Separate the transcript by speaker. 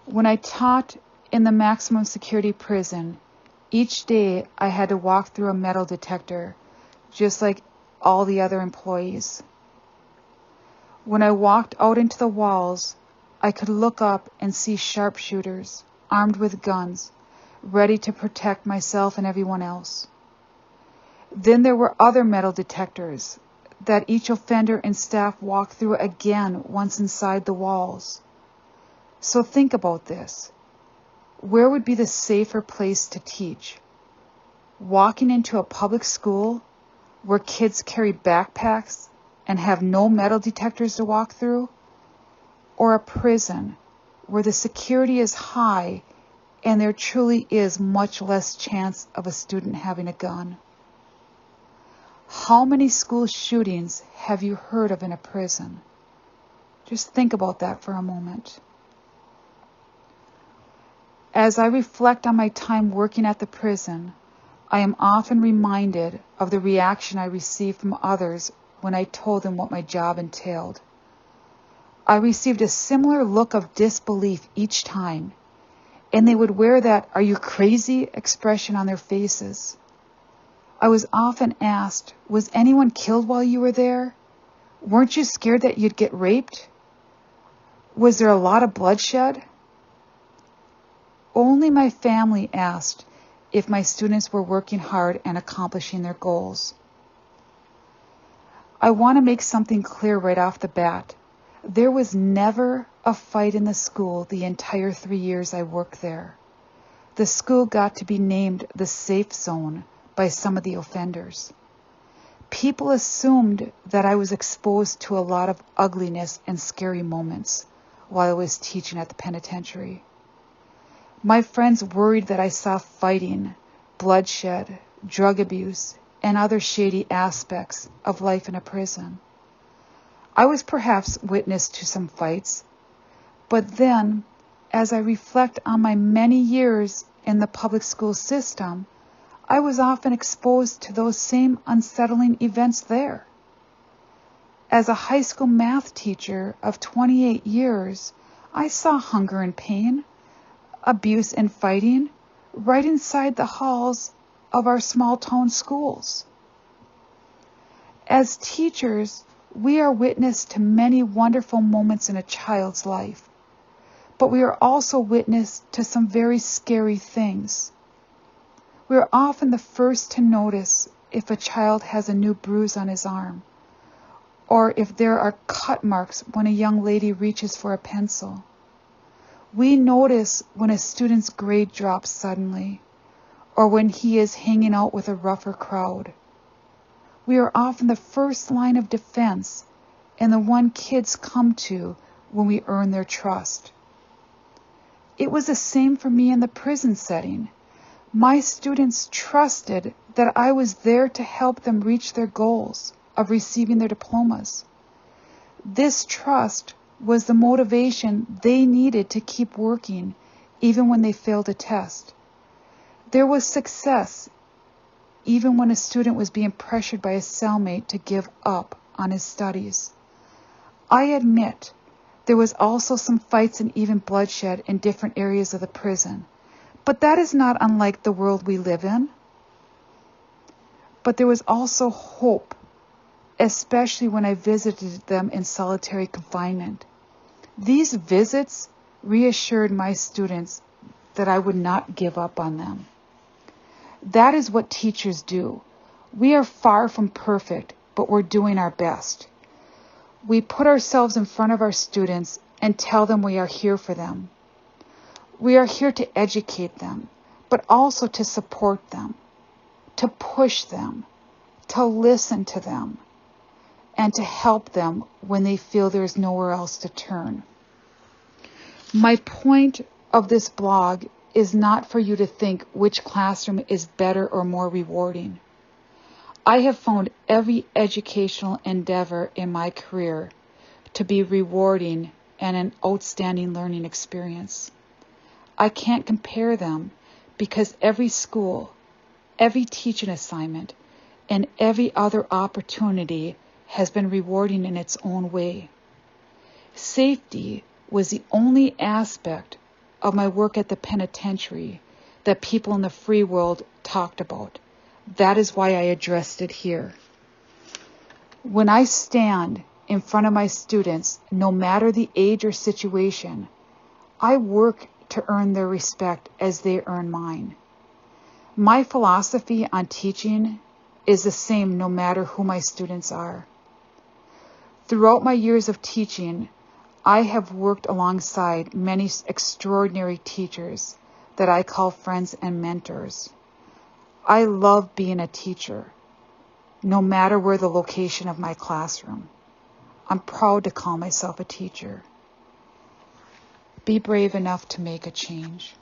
Speaker 1: When I taught in the maximum security prison, each day I had to walk through a metal detector, just like all the other employees. When I walked out into the walls, I could look up and see sharpshooters, armed with guns, ready to protect myself and everyone else. Then there were other metal detectors that each offender and staff walked through again once inside the walls. So think about this. Where would be the safer place to teach? Walking into a public school where kids carry backpacks and have no metal detectors to walk through? Or a prison where the security is high and there truly is much less chance of a student having a gun? How many school shootings have you heard of in a prison? Just think about that for a moment. As I reflect on my time working at the prison, I am often reminded of the reaction I received from others when I told them what my job entailed. I received a similar look of disbelief each time, and they would wear that "are you crazy" expression on their faces. I was often asked, was anyone killed while you were there? Weren't you scared that you'd get raped? Was there a lot of bloodshed? Only my family asked if my students were working hard and accomplishing their goals. I want to make something clear right off the bat. There was never a fight in the school the entire 3 years I worked there. The school got to be named the safe zone by some of the offenders. People assumed that I was exposed to a lot of ugliness and scary moments while I was teaching at the penitentiary. My friends worried that I saw fighting, bloodshed, drug abuse, and other shady aspects of life in a prison. I was perhaps witness to some fights, but then, as I reflect on my many years in the public school system, I was often exposed to those same unsettling events there. As a high school math teacher of 28 years, I saw hunger and pain, abuse and fighting, right inside the halls of our small town schools. As teachers, we are witness to many wonderful moments in a child's life, but we are also witness to some very scary things. We are often the first to notice if a child has a new bruise on his arm, or if there are cut marks when a young lady reaches for a pencil. We notice when a student's grade drops suddenly, or when he is hanging out with a rougher crowd. We are often the first line of defense and the one kids come to when we earn their trust. It was the same for me in the prison setting. My students trusted that I was there to help them reach their goals of receiving their diplomas. This trust was the motivation they needed to keep working even when they failed a test. There was success even when a student was being pressured by a cellmate to give up on his studies. I admit there was also some fights and even bloodshed in different areas of the prison, but that is not unlike the world we live in. But there was also hope, especially when I visited them in solitary confinement. These visits reassured my students that I would not give up on them. That is what teachers do. We are far from perfect, but we're doing our best. We put ourselves in front of our students and tell them we are here for them. We are here to educate them, but also to support them, to push them, to listen to them, and to help them when they feel there is nowhere else to turn. My point of this blog is not for you to think which classroom is better or more rewarding. I have found every educational endeavor in my career to be rewarding and an outstanding learning experience. I can't compare them because every school, every teaching assignment, and every other opportunity has been rewarding in its own way. Safety was the only aspect of my work at the penitentiary that people in the free world talked about. That is why I addressed it here. When I stand in front of my students, no matter the age or situation, I work to earn their respect as they earn mine. My philosophy on teaching is the same no matter who my students are. Throughout my years of teaching, I have worked alongside many extraordinary teachers that I call friends and mentors. I love being a teacher, no matter where the location of my classroom. I'm proud to call myself a teacher. Be brave enough to make a change.